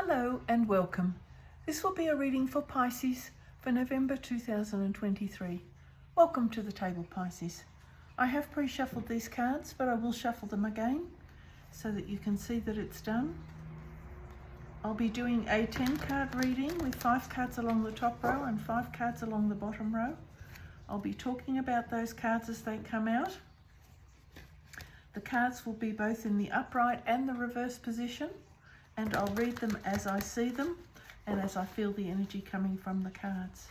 Hello and welcome. This will be a reading for Pisces for November 2023. Welcome to the table, Pisces. I have pre-shuffled these cards, but I will shuffle them again so that you can see that it's done. I'll be doing a 10 card reading with 5 cards along the top row and 5 cards along the bottom row. I'll be talking about those cards as they come out. The cards will be both in the upright and the reverse position, and I'll read them as I see them and as I feel the energy coming from the cards.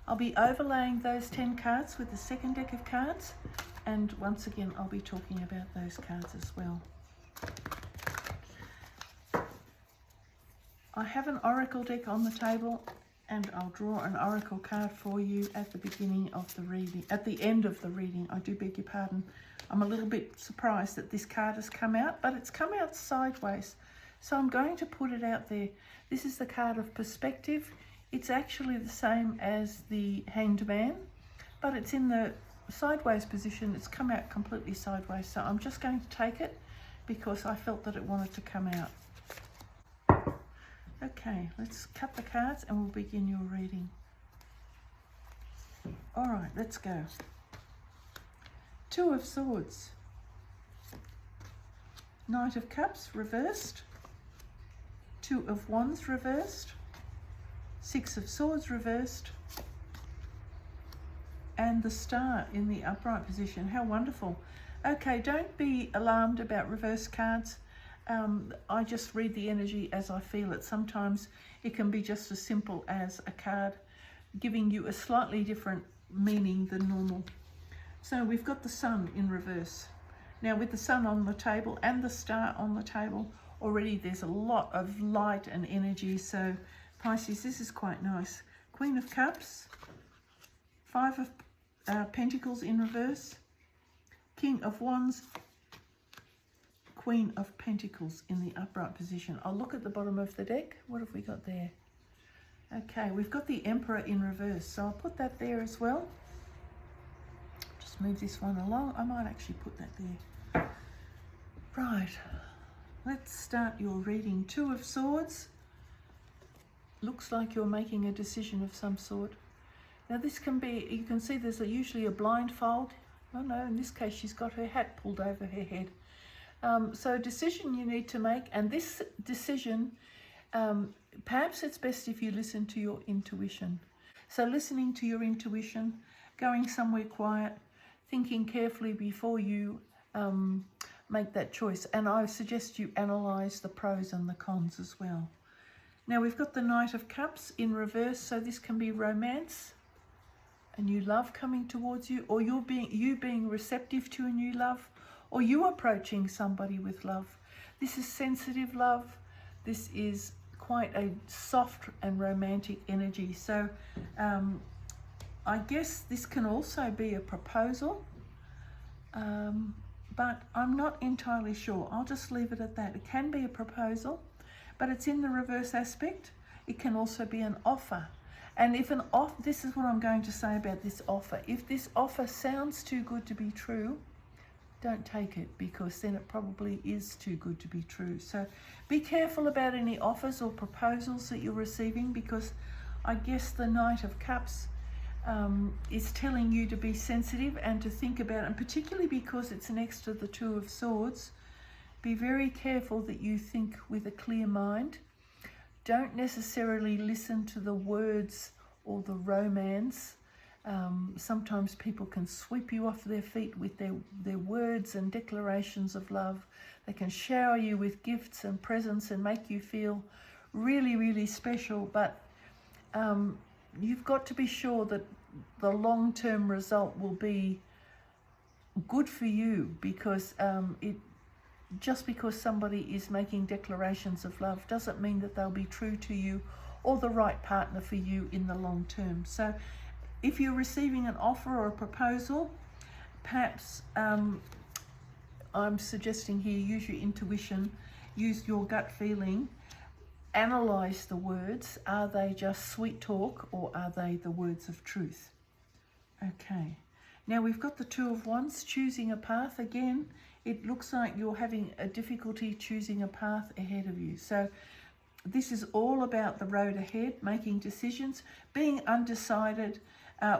I'll be overlaying those 10 cards with the second deck of cards, and once again I'll be talking about those cards as well. I have an oracle deck on the table, and I'll draw an oracle card for you at the beginning of the reading, at the end of the reading. I do beg your pardon. I'm a little bit surprised that this card has come out, but it's come out sideways. So I'm going to put it out there. This is the card of perspective. It's actually the same as the Hanged Man, but it's in the sideways position. It's come out completely sideways. So I'm just going to take it because I felt that it wanted to come out. Okay, let's cut the cards and we'll begin your reading. All right, let's go. Two of Swords. Knight of Cups reversed. Two of Wands reversed, 6 of Swords reversed, and the Star in the upright position. How wonderful. Okay, don't be alarmed about reverse cards. I just read the energy as I feel it. Sometimes it can be just as simple as a card giving you a slightly different meaning than normal. So we've got the Sun in reverse. Now with the Sun on the table and the Star on the table, already there's a lot of light and energy. So Pisces, this is quite nice. Queen of Cups, 5 of Pentacles in reverse, King of Wands, Queen of Pentacles in the upright position. I'll look at the bottom of the deck. What have we got there? Okay, we've got the Emperor in reverse, so I'll put that there as well. Just move this one along. I might actually put that there. Right. Let's start your reading. 2 of Swords. Looks like you're making a decision of some sort. Now this can be, you can see there's usually a blindfold. Oh no, in this case she's got her hat pulled over her head. So a decision you need to make, and this decision, perhaps it's best if you listen to your intuition. So listening to your intuition, going somewhere quiet, thinking carefully before you make that choice. And I suggest you analyze the pros and the cons as well. Now we've got the Knight of Cups in reverse, so this can be romance, a new love coming towards you, or you being receptive to a new love, or you approaching somebody with love. This is sensitive love. This is quite a soft and romantic energy. So I guess this can also be a proposal. But I'm not entirely sure. I'll just leave it at that. It can be a proposal, but it's in the reverse aspect. It can also be an offer. And if this is what I'm going to say about this offer. If this offer sounds too good to be true, don't take it, because then it probably is too good to be true. So be careful about any offers or proposals that you're receiving, because I guess the Knight of Cups is telling you to be sensitive and to think about it, and particularly because it's next to the 2 of Swords, be very careful that you think with a clear mind. Don't necessarily listen to the words or the romance. Sometimes people can sweep you off their feet with their words and declarations of love. They can shower you with gifts and presents and make you feel really, really special, but you've got to be sure that the long-term result will be good for you, because just because somebody is making declarations of love doesn't mean that they'll be true to you or the right partner for you in the long term. So if you're receiving an offer or a proposal, perhaps I'm suggesting here, use your intuition, use your gut feeling. Analyze the words. Are they just sweet talk, or are they the words of truth? Okay. Now we've got the 2 of Wands, choosing a path. Again, it looks like you're having a difficulty choosing a path ahead of you. So this is all about the road ahead, making decisions, being undecided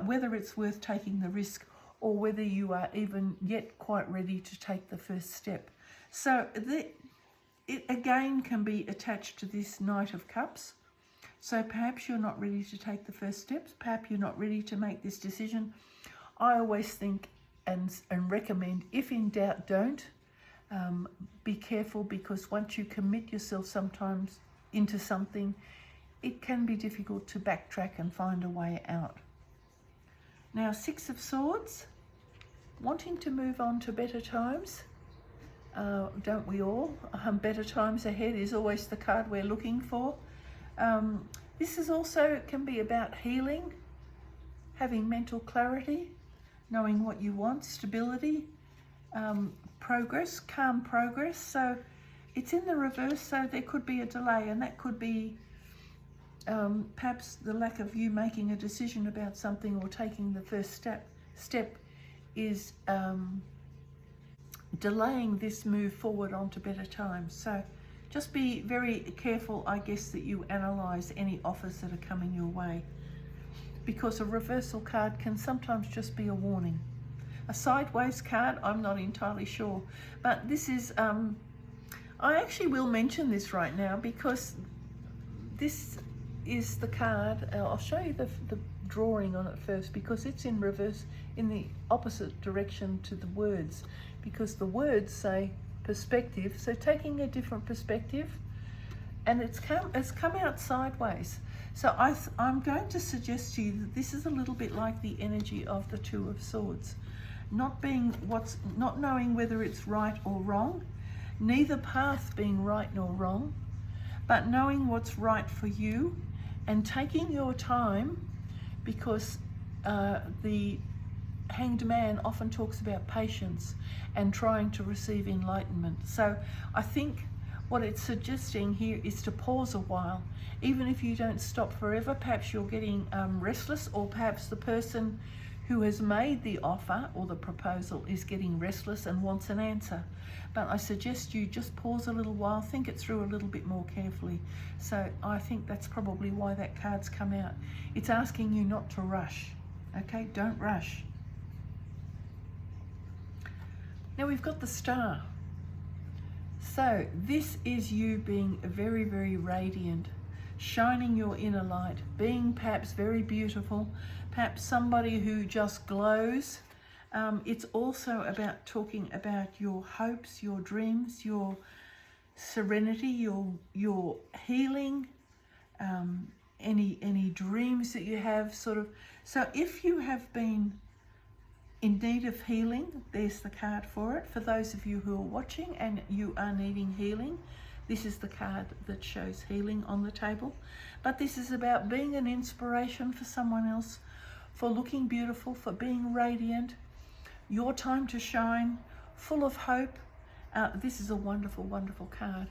whether it's worth taking the risk or whether you are even yet quite ready to take the first step. So it again can be attached to this Knight of Cups. So perhaps you're not ready to take the first steps. Perhaps you're not ready to make this decision. I always think and recommend, if in doubt, don't. Be careful, because once you commit yourself sometimes into something, it can be difficult to backtrack and find a way out. Now, Six of Swords, wanting to move on to better times. Don't we all? Better times ahead is always the card we're looking for. This is also, can be about healing, having mental clarity, knowing what you want, stability, progress, calm progress. So it's in the reverse, so there could be a delay, and that could be perhaps the lack of you making a decision about something or taking the first step is delaying this move forward onto better times. So just be very careful, I guess, that you analyse any offers that are coming your way, because a reversal card can sometimes just be a warning. A sideways card, I'm not entirely sure, but this is, I actually will mention this right now, because this is the card. I'll show you the drawing on it first, because it's in reverse, in the opposite direction to the words, because the words say perspective, so taking a different perspective, and it's come out sideways. So I'm going to suggest to you that this is a little bit like the energy of the Two of Swords. Not knowing whether it's right or wrong, neither path being right nor wrong, but knowing what's right for you and taking your time, because the Hanged Man often talks about patience and trying to receive enlightenment. So I think what it's suggesting here is to pause a while. Even if you don't stop forever, perhaps you're getting restless, or perhaps the person who has made the offer or the proposal is getting restless and wants an answer. But I suggest you just pause a little while, think it through a little bit more carefully. So I think that's probably why that card's come out. It's asking you not to rush, okay? Don't rush. Now we've got the Star. So this is you being very, very radiant, shining your inner light, being perhaps very beautiful, perhaps somebody who just glows. It's also about talking about your hopes, your dreams, your serenity, your healing, any dreams that you have, sort of. So if you have been in need of healing, there's the card for it. For those of you who are watching and you are needing healing, this is the card that shows healing on the table. But this is about being an inspiration for someone else, for looking beautiful, for being radiant, your time to shine, full of hope. This is a wonderful, wonderful card.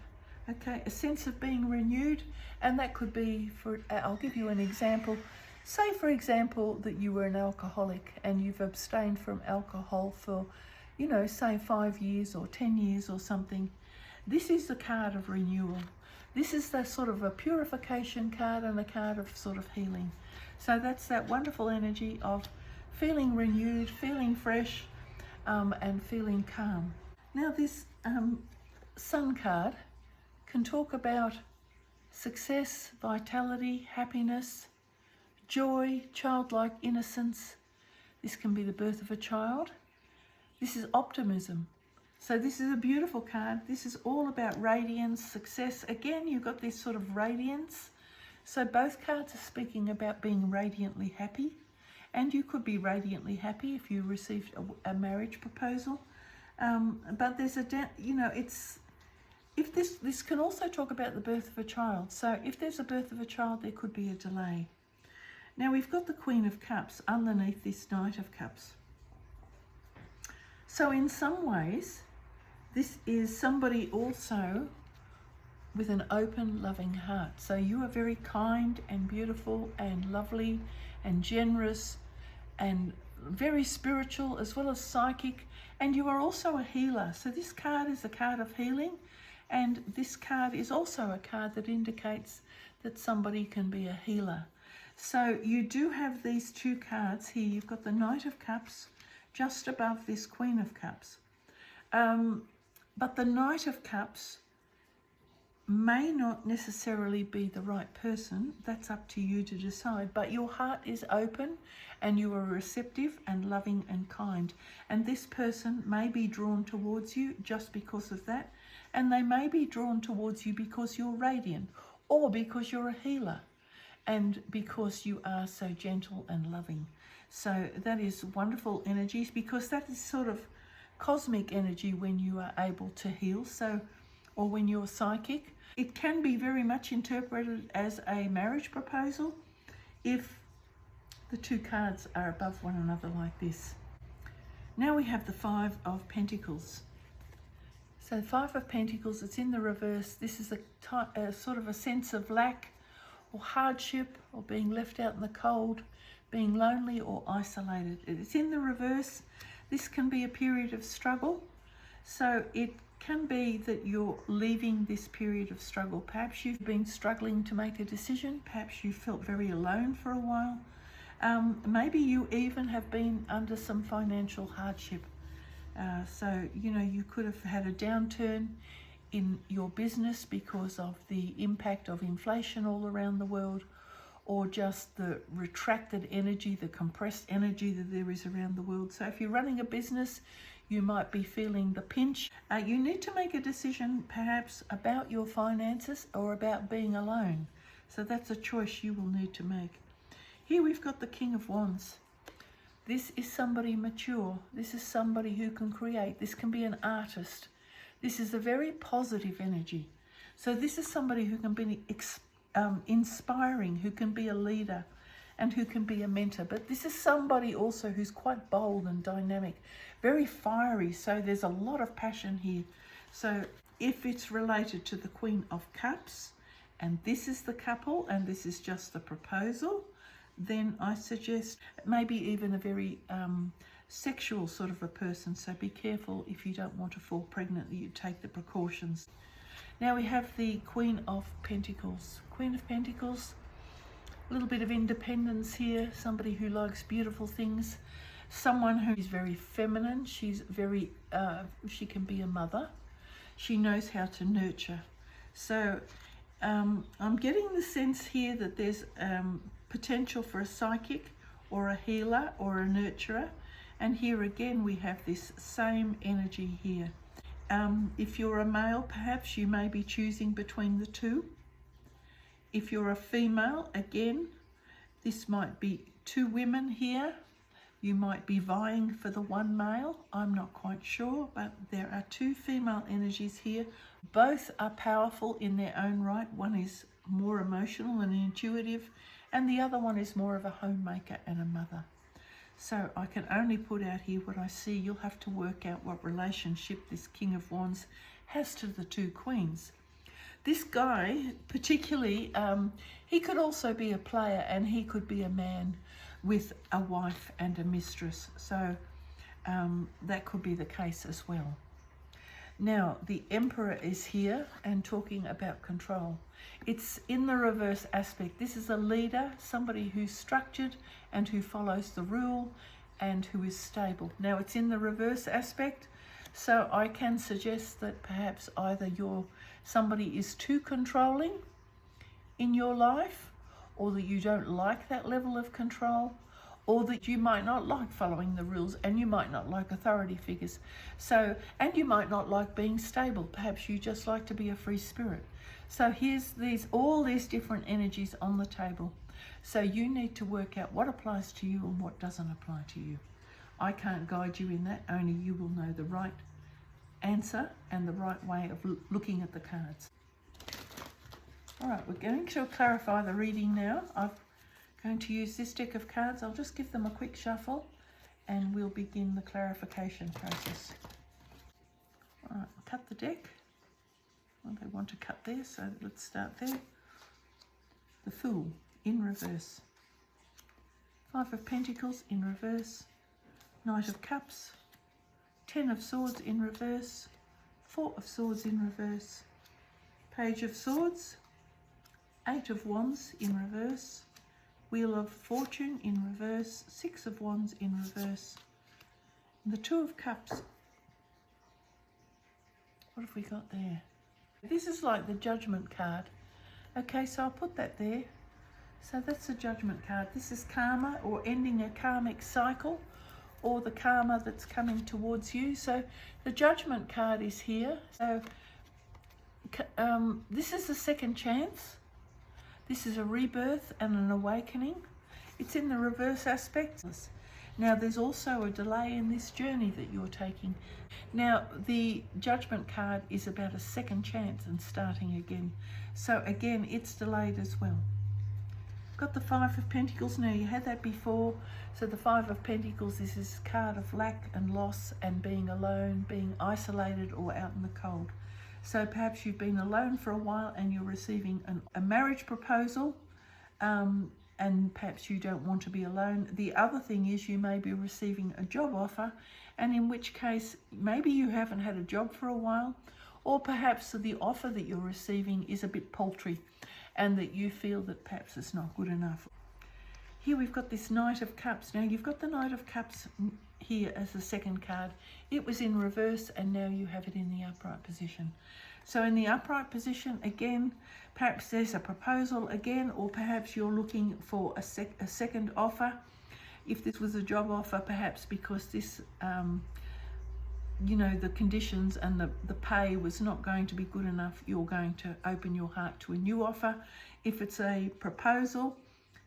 Okay, a sense of being renewed, and that could be for, I'll give you an example. Say, for example, that you were an alcoholic and you've abstained from alcohol for, say 5 years or 10 years or something. This is the card of renewal. This is the sort of a purification card and a card of sort of healing. So that's that wonderful energy of feeling renewed, feeling fresh, and feeling calm. Now this Sun card can talk about success, vitality, happiness, joy, childlike innocence. This can be the birth of a child. This is optimism. So this is a beautiful card. This is all about radiance, success. Again, you've got this sort of radiance. So both cards are speaking about being radiantly happy. And you could be radiantly happy if you received a marriage proposal. But there's this can also talk about the birth of a child. So if there's a birth of a child, there could be a delay. Now we've got the Queen of Cups underneath this Knight of Cups. So in some ways, this is somebody also with an open, loving heart. So you are very kind and beautiful and lovely and generous and very spiritual as well as psychic. And you are also a healer. So this card is a card of healing. And this card is also a card that indicates that somebody can be a healer. So you do have these two cards here. You've got the Knight of Cups just above this Queen of Cups. But the Knight of Cups may not necessarily be the right person. That's up to you to decide. But your heart is open and you are receptive and loving and kind. And this person may be drawn towards you just because of that. And they may be drawn towards you because you're radiant or because you're a healer and because you are so gentle and loving. So that is wonderful energies, because that is sort of cosmic energy when you are able to heal. So, or when you're psychic. It can be very much interpreted as a marriage proposal if the two cards are above one another like this. Now we have the Five of Pentacles. So Five of Pentacles, it's in the reverse. This is a sort of a sense of lack or hardship or being left out in the cold, being lonely or isolated. It's in the reverse. This can be a period of struggle. So it can be that you're leaving this period of struggle. Perhaps you've been struggling to make a decision. Perhaps you felt very alone for a while. Maybe you even have been under some financial hardship. So, you know, you could have had a downturn in your business because of the impact of inflation all around the world, or just the retracted energy, the compressed energy that there is around the world. So if you're running a business, you might be feeling the pinch. You need to make a decision perhaps about your finances or about being alone. So that's a choice you will need to make. Here we've got the King of Wands. This is somebody mature. This is somebody who can create. This can be an artist. This is a very positive energy. So this is somebody who can be inspiring, who can be a leader, and who can be a mentor. But this is somebody also who's quite bold and dynamic, very fiery. So there's a lot of passion here. So if it's related to the Queen of Cups, and this is the couple, and this is just the proposal, then I suggest maybe even a very sexual sort of a person. So be careful if you don't want to fall pregnant, that you take the precautions. Now we have the Queen of Pentacles. Queen of Pentacles, a little bit of independence here, somebody who likes beautiful things, someone who is very feminine. She's very, she can be a mother. She knows how to nurture. So I'm getting the sense here that there's potential for a psychic or a healer or a nurturer. And here again, we have this same energy here. If you're a male, perhaps you may be choosing between the two. If you're a female, again, this might be two women here. You might be vying for the one male. I'm not quite sure, but there are two female energies here. Both are powerful in their own right. One is more emotional and intuitive, and the other one is more of a homemaker and a mother. So I can only put out here what I see. You'll have to work out what relationship this King of Wands has to the two queens. This guy, particularly, he could also be a player, and he could be a man with a wife and a mistress. So that could be the case as well. Now, the Emperor is here and talking about control. It's in the reverse aspect. This is a leader, somebody who's structured and who follows the rule and who is stable. Now, it's in the reverse aspect, so I can suggest that perhaps either somebody is too controlling in your life, or that you don't like that level of control, or that you might not like following the rules, and you might not like authority figures. So, and you might not like being stable. Perhaps you just like to be a free spirit. So here's all these different energies on the table. So you need to work out what applies to you and what doesn't apply to you. I can't guide you in that. Only you will know the right answer and the right way of looking at the cards. All right, we're going to clarify the reading now. I'm going to use this deck of cards. I'll just give them a quick shuffle and we'll begin the clarification process. All right, cut the deck. Well, they want to cut there, so let's start there. The Fool in reverse. Five of Pentacles in reverse. Knight of Cups. 10 of Swords in reverse. 4 of Swords in reverse. Page of Swords, Eight of Wands in reverse, Wheel of Fortune in reverse, Six of Wands in reverse, and the Two of Cups. What have we got there? This is like the Judgment card. Okay, so I'll put that there. So that's the Judgment card. This is karma, or ending a karmic cycle, or the karma that's coming towards you. So the Judgment card is here. So this is a second chance. This is a rebirth and an awakening. It's in the reverse aspect. Now there's also a delay in this journey that you're taking. Now the Judgment card is about a second chance and starting again. So again, it's delayed as well. Got the Five of Pentacles. Now you had that before. So the Five of Pentacles, this is a card of lack and loss and being alone, being isolated or out in the cold. So perhaps you've been alone for a while and you're receiving a marriage proposal, and perhaps you don't want to be alone. The other thing is you may be receiving a job offer, and in which case maybe you haven't had a job for a while, or perhaps the offer that you're receiving is a bit paltry and that you feel that perhaps it's not good enough. Here we've got this Knight of Cups. Now you've got the Knight of Cups here as the second card. It was in reverse and now you have it in the upright position. So in the upright position, again, perhaps there's a proposal again, or perhaps you're looking for a second offer. If this was a job offer, perhaps because this, you know, the conditions and the pay was not going to be good enough, you're going to open your heart to a new offer. If it's a proposal,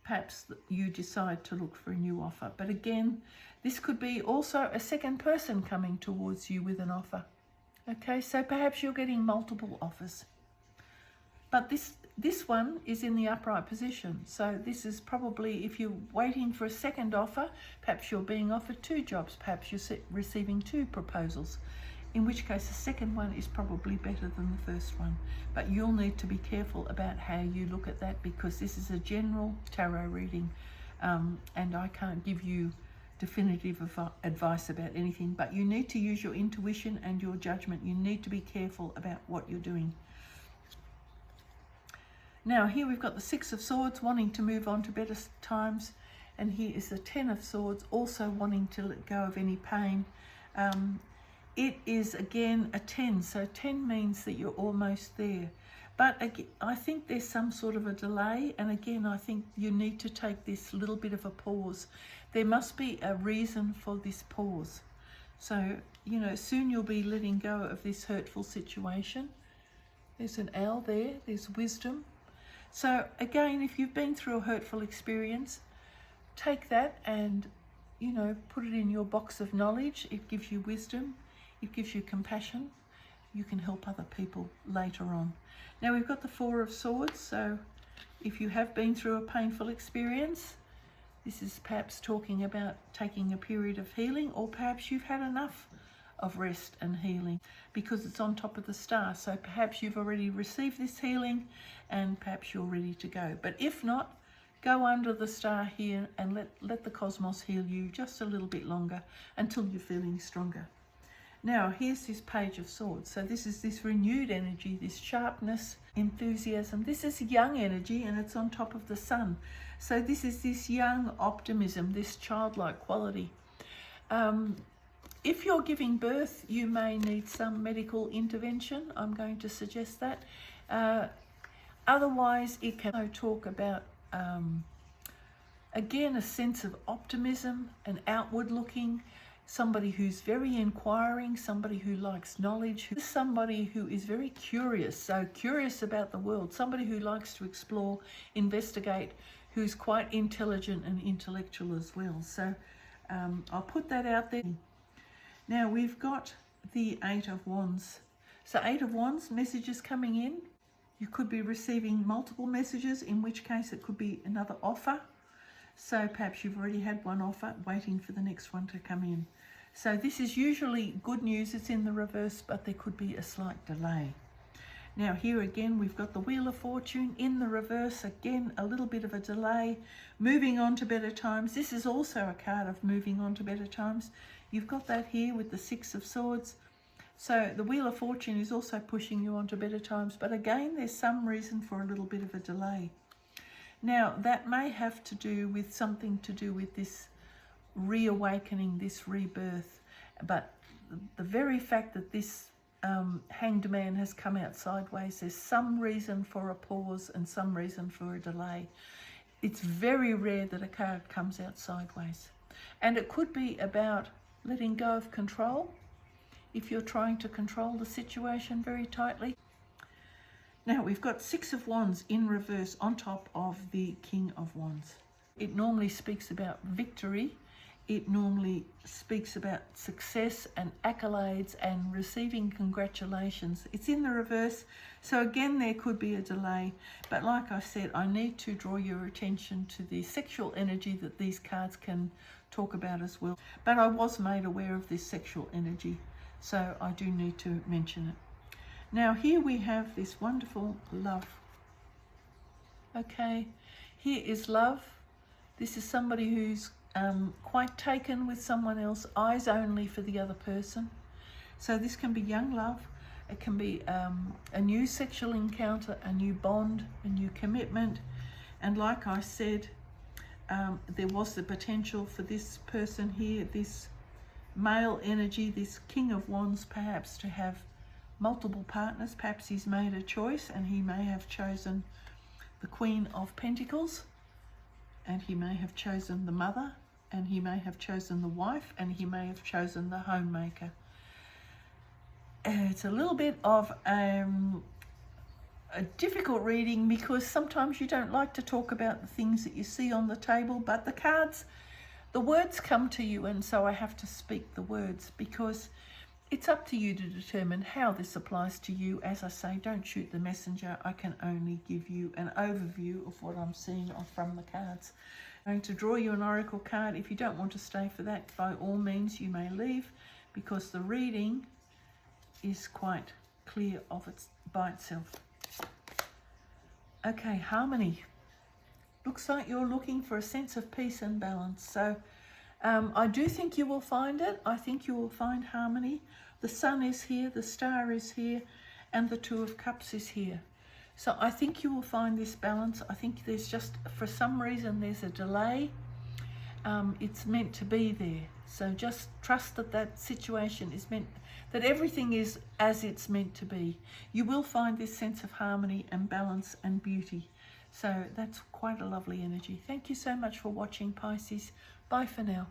perhaps you decide to look for a new offer. But again, this could be also a second person coming towards you with an offer. Okay, so perhaps you're getting multiple offers. But this one is in the upright position. So this is probably, if you're waiting for a second offer, perhaps you're being offered two jobs, perhaps you're receiving two proposals, in which case the second one is probably better than the first one. But you'll need to be careful about how you look at that, because this is a general tarot reading, and I can't give you definitive advice about anything, but you need to use your intuition and your judgment. You need to be careful about what you're doing. Now here we've got the Six of Swords, wanting to move on to better times, and here is the Ten of Swords, also wanting to let go of any pain. It is again a 10, so 10 means that you're almost there. But again, I think there's some sort of a delay, and again, I think you need to take this little bit of a pause. There must be a reason for this pause. So, you know, soon you'll be letting go of this hurtful situation. There's an owl there, there's wisdom. So again, if you've been through a hurtful experience, take that and, you know, put it in your box of knowledge. It gives you wisdom, it gives you compassion. You can help other people later on. Now we've got the Four of Swords, so if you have been through a painful experience, this is perhaps talking about taking a period of healing, or perhaps you've had enough of rest and healing, because it's on top of the star. So perhaps you've already received this healing and perhaps you're ready to go. But if not, go under the star here and let the cosmos heal you just a little bit longer until you're feeling stronger. Now, here's this Page of Swords. So this is this renewed energy, this sharpness, enthusiasm. This is young energy and it's on top of the sun. So this is this young optimism, this childlike quality. If you're giving birth, you may need some medical intervention. I'm going to suggest that. Otherwise, it can talk about, again, a sense of optimism, an outward looking, somebody who's very inquiring, somebody who likes knowledge, somebody who is very curious, so curious about the world, somebody who likes to explore, investigate, who's quite intelligent and intellectual as well. So I'll put that out there. Now we've got the Eight of Wands. So Eight of Wands, messages coming in. You could be receiving multiple messages, in which case it could be another offer. So perhaps you've already had one offer, waiting for the next one to come in. So this is usually good news. It's in the reverse, but there could be a slight delay. Now here again, we've got the Wheel of Fortune in the reverse. Again, a little bit of a delay, moving on to better times. This is also a card of moving on to better times. You've got that here with the Six of Swords. So the Wheel of Fortune is also pushing you on to better times, but again, there's some reason for a little bit of a delay. Now, that may have to do with something to do with this reawakening, this rebirth, but the very fact that this Hanged Man has come out sideways, there's some reason for a pause and some reason for a delay. It's very rare that a card comes out sideways. And it could be about letting go of control, if you're trying to control the situation very tightly. Now we've got Six of Wands in reverse on top of the King of Wands. It normally speaks about victory. It normally speaks about success and accolades and receiving congratulations. It's in the reverse, so again there could be a delay. But like I said, I need to draw your attention to the sexual energy that these cards can talk about as well. But I was made aware of this sexual energy, so I do need to mention it. Now here we have this wonderful love. Okay, here is love. This is somebody who's quite taken with someone else, eyes only for the other person. So this can be young love. It can be a new sexual encounter, a new bond, a new commitment. And like I said, there was the potential for this person here, this male energy, this King of Wands, perhaps to have multiple partners. Perhaps he's made a choice and he may have chosen the Queen of Pentacles, and he may have chosen the mother, and he may have chosen the wife, and he may have chosen the homemaker. It's a little bit of a difficult reading, because sometimes you don't like to talk about the things that you see on the table, but the cards, the words come to you, and so I have to speak the words, because it's up to you to determine how this applies to you. As I say, don't shoot the messenger. I can only give you an overview of what I'm seeing from the cards. I'm going to draw you an oracle card. If you don't want to stay for that, by all means, you may leave, because the reading is quite clear by itself. Okay, harmony. Looks like you're looking for a sense of peace and balance. So I do think you will find it. I think you will find harmony. The Sun is here, the Star is here, and the Two of Cups is here. So I think you will find this balance. I think there's just, for some reason, there's a delay. It's meant to be there. So just trust that that situation is meant, that everything is as it's meant to be. You will find this sense of harmony and balance and beauty. So that's quite a lovely energy. Thank you so much for watching, Pisces. Bye for now.